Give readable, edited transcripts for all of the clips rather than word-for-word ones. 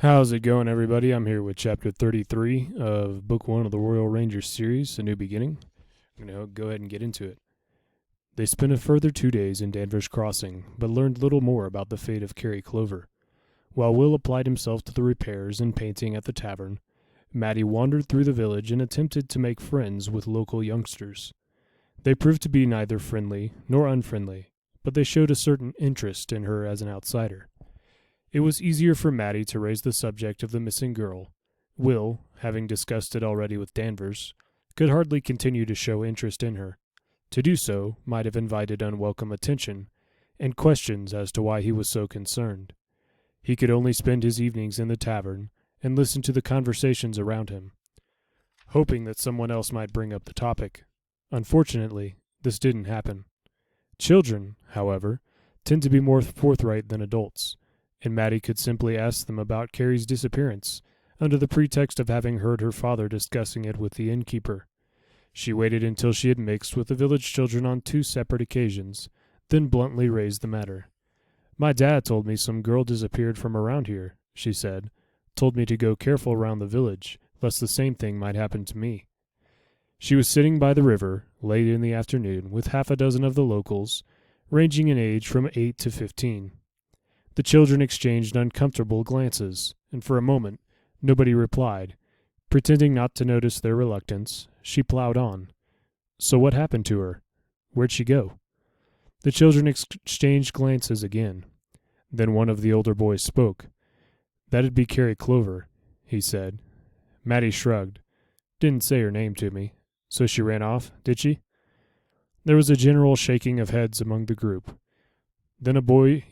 How's it going, everybody? I'm here with Chapter 33 of Book 1 of the Royal Rangers series, A New Beginning. I'm going to go ahead and get into it. They spent a further 2 days in Danvers Crossing, but learned little more about the fate of Carrie Clover. While Will applied himself to the repairs and painting at the tavern, Maddie wandered through the village and attempted to make friends with local youngsters. They proved to be neither friendly nor unfriendly, but they showed a certain interest in her as an outsider. It was easier for Maddie to raise the subject of the missing girl. Will, having discussed it already with Danvers, could hardly continue to show interest in her. To do so might have invited unwelcome attention and questions as to why he was so concerned. He could only spend his evenings in the tavern and listen to the conversations around him, hoping that someone else might bring up the topic. Unfortunately, this didn't happen. Children, however, tend to be more forthright than adults, and Maddie could simply ask them about Carrie's disappearance, under the pretext of having heard her father discussing it with the innkeeper. She waited until she had mixed with the village children on 2 separate occasions, then bluntly raised the matter. "My dad told me some girl disappeared from around here," she said. "Told me to go careful around the village, lest the same thing might happen to me." She was sitting by the river, late in the afternoon, with half a dozen of the locals, ranging in age from 8 to 15. The children exchanged uncomfortable glances, and for a moment nobody replied. Pretending not to notice their reluctance, she plowed on. "So what happened to her? Where'd she go?" The children exchanged glances again. Then one of the older boys spoke. "That'd be Carrie Clover," he said. Maddie shrugged. "Didn't say her name to me. So she ran off, did she?" There was a general shaking of heads among the group. Then a boy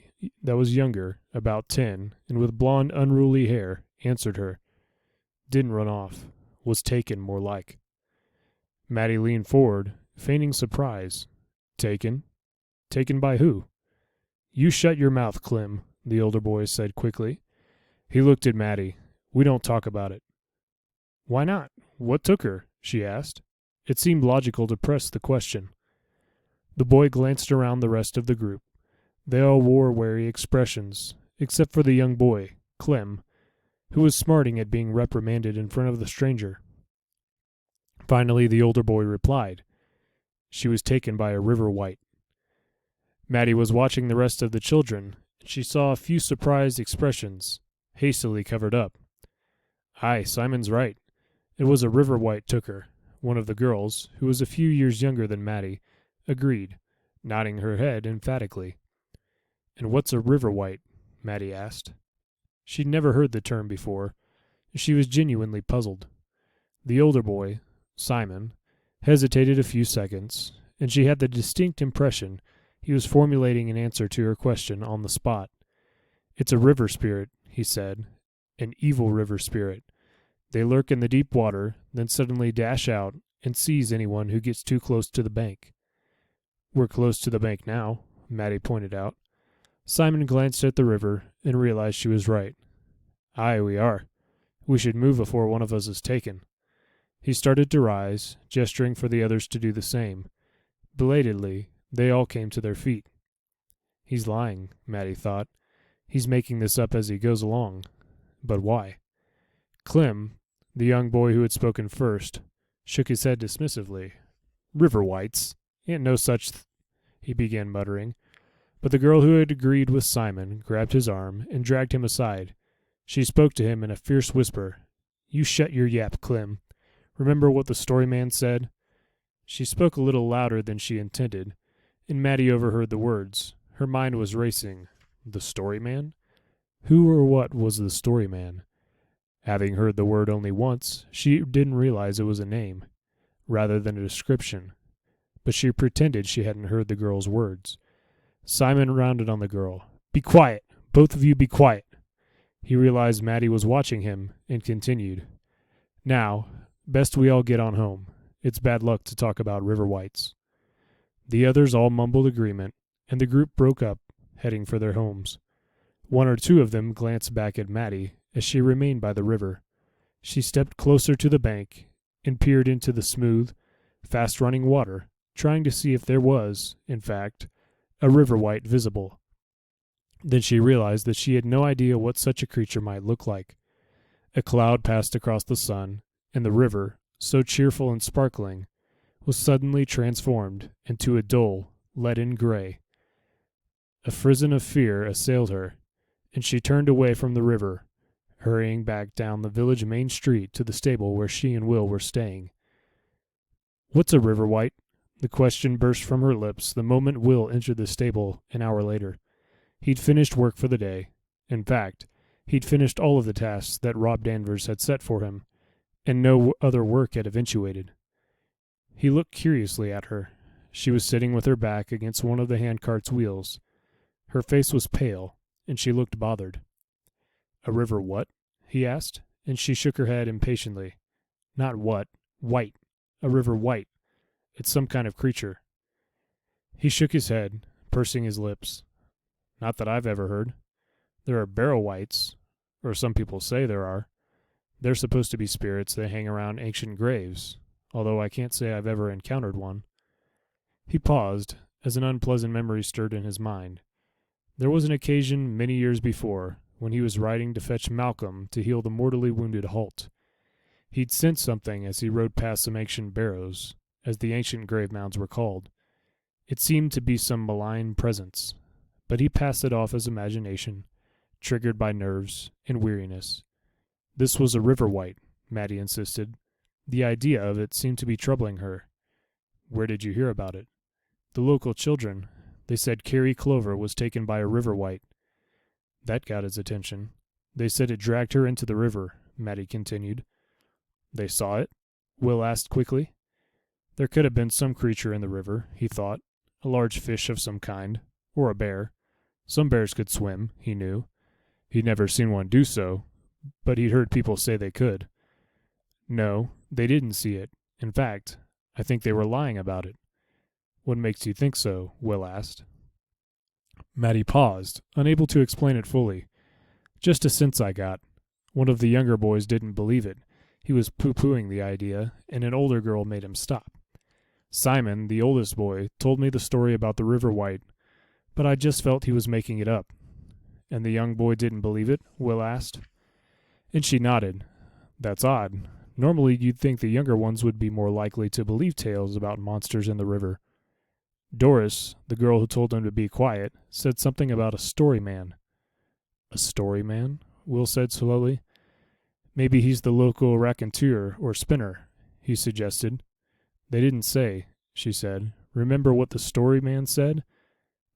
that was younger, about 10, and with blonde, unruly hair, answered her. "Didn't run off. Was taken, more like." Maddie leaned forward, feigning surprise. "Taken? Taken by who?" "You shut your mouth, Clem," the older boy said quickly. He looked at Maddie. "We don't talk about it." "Why not? What took her?" she asked. It seemed logical to press the question. The boy glanced around the rest of the group. They all wore wary expressions, except for the young boy, Clem, who was smarting at being reprimanded in front of the stranger. Finally, the older boy replied, "She was taken by a river white." Maddie was watching the rest of the children, and she saw a few surprised expressions, hastily covered up. "Aye, Simon's right. It was a river white took her," one of the girls, who was a few years younger than Maddie, agreed, nodding her head emphatically. "And what's a river white?" Maddie asked. She'd never heard the term before. She was genuinely puzzled. The older boy, Simon, hesitated a few seconds, and she had the distinct impression he was formulating an answer to her question on the spot. "It's a river spirit," he said. "An evil river spirit. They lurk in the deep water, then suddenly dash out and seize anyone who gets too close to the bank." "We're close to the bank now," Maddie pointed out. Simon glanced at the river and realized she was right. "Aye, we are. We should move before one of us is taken." He started to rise, gesturing for the others to do the same. Belatedly, they all came to their feet. He's lying, Maddie thought. He's making this up as he goes along. But why? Clem, the young boy who had spoken first, shook his head dismissively. "River whites? Ain't no such he began muttering. But the girl who had agreed with Simon grabbed his arm and dragged him aside. She spoke to him in a fierce whisper. "You shut your yap, Clem. Remember what the storyman said?" She spoke a little louder than she intended, and Maddie overheard the words. Her mind was racing. The storyman? Who or what was the storyman? Having heard the word only once, she didn't realize it was a name, rather than a description. But she pretended she hadn't heard the girl's words. Simon rounded on the girl. "Be quiet! Both of you be quiet!" He realized Maddie was watching him, and continued. "Now, best we all get on home. It's bad luck to talk about river whites." The others all mumbled agreement, and the group broke up, heading for their homes. One or two of them glanced back at Maddie as she remained by the river. She stepped closer to the bank and peered into the smooth, fast-running water, trying to see if there was, in fact, a river white visible. Then she realized that she had no idea what such a creature might look like. A cloud passed across the sun, and the river, so cheerful and sparkling, was suddenly transformed into a dull, leaden gray. A frisson of fear assailed her, and she turned away from the river, hurrying back down the village main street to the stable where she and Will were staying. "What's a river white?" The question burst from her lips the moment Will entered the stable an hour later. He'd finished work for the day. In fact, he'd finished all of the tasks that Rob Danvers had set for him, and no other work had eventuated. He looked curiously at her. She was sitting with her back against one of the handcart's wheels. Her face was pale, and she looked bothered. "A river what?" he asked, and she shook her head impatiently. "Not what. White. A river white. It's some kind of creature." He shook his head, pursing his lips. "Not that I've ever heard. There are barrow whites, or some people say there are. They're supposed to be spirits that hang around ancient graves, although I can't say I've ever encountered one." He paused, as an unpleasant memory stirred in his mind. There was an occasion many years before, when he was riding to fetch Malcolm to heal the mortally wounded Holt. He'd sensed something as he rode past some ancient barrows, as the ancient grave mounds were called. It seemed to be some malign presence, but he passed it off as imagination, triggered by nerves and weariness. This was a river white, Maddie insisted. The idea of it seemed to be troubling her. "Where did you hear about it?" "The local children. They said Carrie Clover was taken by a river white." That got his attention. "They said it dragged her into the river," Maddie continued. "They saw it?" Will asked quickly. There could have been some creature in the river, he thought. A large fish of some kind, or a bear. Some bears could swim, he knew. He'd never seen one do so, but he'd heard people say they could. "No, they didn't see it. In fact, I think they were lying about it." "What makes you think so?" Will asked. Maddie paused, unable to explain it fully. "Just a sense I got. One of the younger boys didn't believe it. He was poo-pooing the idea, and an older girl made him stop. Simon, the oldest boy, told me the story about the river white, but I just felt he was making it up." "And the young boy didn't believe it?" Will asked. And she nodded. "That's odd. Normally you'd think the younger ones would be more likely to believe tales about monsters in the river." Doris, the girl who told him to be quiet, said something about a story man. "A story man?" Will said slowly. "Maybe he's the local raconteur or spinner," he suggested. "They didn't say," she said. "Remember what the story man said?"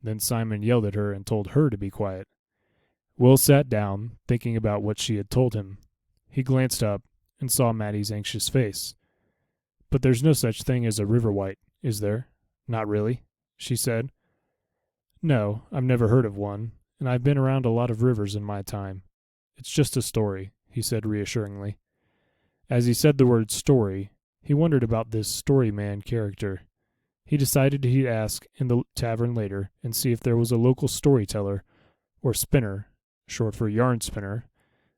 Then Simon yelled at her and told her to be quiet. Will sat down, thinking about what she had told him. He glanced up and saw Maddie's anxious face. "But there's no such thing as a river white, is there?" "Not really," she said. "No, I've never heard of one, and I've been around a lot of rivers in my time. It's just a story," he said reassuringly. As he said the word story, he wondered about this story man character. He decided he'd ask in the tavern later and see if there was a local storyteller, or spinner, short for yarn spinner,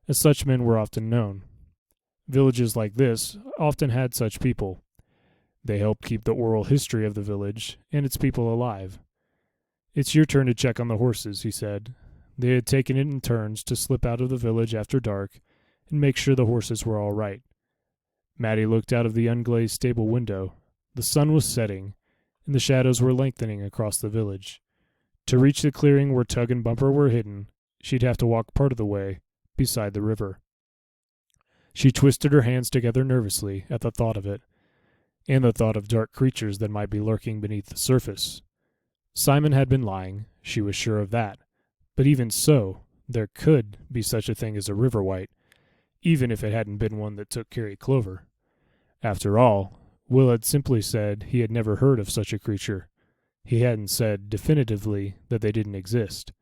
as such men were often known. Villages like this often had such people. They helped keep the oral history of the village and its people alive. "It's your turn to check on the horses," he said. They had taken it in turns to slip out of the village after dark and make sure the horses were all right. Maddie looked out of the unglazed stable window. The sun was setting, and the shadows were lengthening across the village. To reach the clearing where Tug and Bumper were hidden, she'd have to walk part of the way, beside the river. She twisted her hands together nervously at the thought of it, and the thought of dark creatures that might be lurking beneath the surface. Simon had been lying, she was sure of that, but even so, there could be such a thing as a river white, even if it hadn't been one that took Carrie Clover. After all, Will had simply said he had never heard of such a creature. He hadn't said definitively that they didn't exist.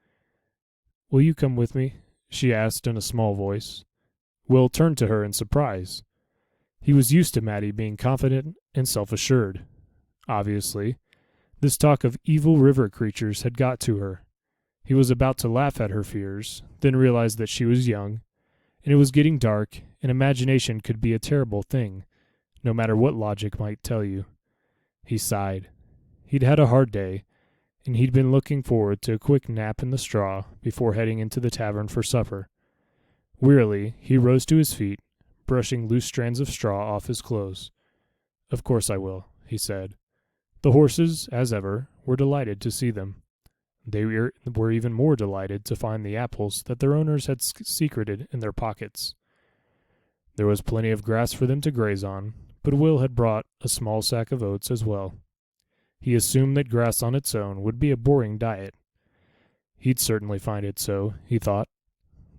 "Will you come with me?" she asked in a small voice. Will turned to her in surprise. He was used to Maddie being confident and self-assured. Obviously, this talk of evil river creatures had got to her. He was about to laugh at her fears, then realized that she was young, and it was getting dark, and imagination could be a terrible thing, no matter what logic might tell you. He sighed. He'd had a hard day, and he'd been looking forward to a quick nap in the straw before heading into the tavern for supper. Wearily, he rose to his feet, brushing loose strands of straw off his clothes. "Of course I will," he said. The horses, as ever, were delighted to see them. They were even more delighted to find the apples that their owners had secreted in their pockets. There was plenty of grass for them to graze on, but Will had brought a small sack of oats as well. He assumed that grass on its own would be a boring diet. He'd certainly find it so, he thought.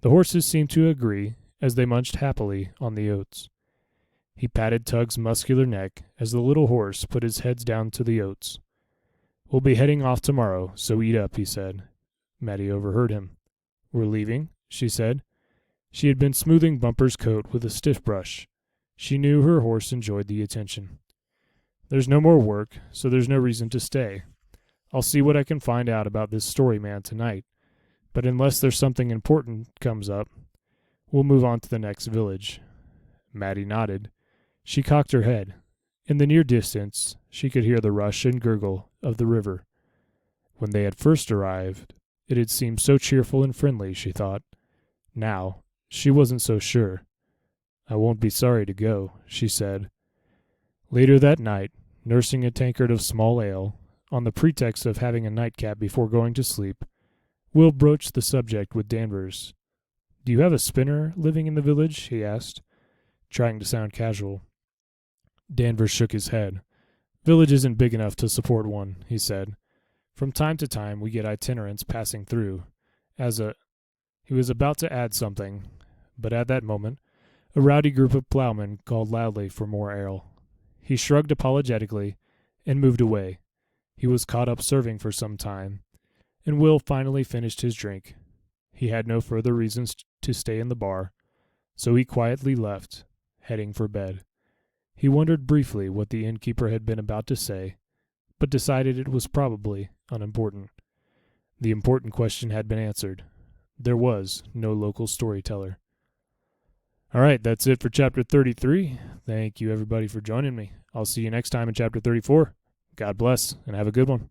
The horses seemed to agree as they munched happily on the oats. He patted Tug's muscular neck as the little horse put his head down to the oats. "We'll be heading off tomorrow, so eat up," he said. Mattie overheard him. "We're leaving?" she said. She had been smoothing Bumper's coat with a stiff brush. She knew her horse enjoyed the attention. "There's no more work, so there's no reason to stay. I'll see what I can find out about this story man tonight, but unless there's something important comes up, we'll move on to the next village." Mattie nodded. She cocked her head. In the near distance, she could hear the rush and gurgle of the river. When they had first arrived, it had seemed so cheerful and friendly, she thought. Now, she wasn't so sure. "I won't be sorry to go," she said. Later that night, nursing a tankard of small ale, on the pretext of having a nightcap before going to sleep, Will broached the subject with Danvers. "Do you have a spinner living in the village?" he asked, trying to sound casual. Danvers shook his head. "Village isn't big enough to support one," he said. "From time to time we get itinerants passing through. He was about to add something, but at that moment a rowdy group of ploughmen called loudly for more ale. He shrugged apologetically and moved away. He was caught up serving for some time, and Will finally finished his drink. He had no further reasons to stay in the bar, so he quietly left, heading for bed. He wondered briefly what the innkeeper had been about to say, but decided it was probably unimportant. The important question had been answered. There was no local storyteller. All right, that's it for Chapter 33. Thank you, everybody, for joining me. I'll see you next time in Chapter 34. God bless, and have a good one.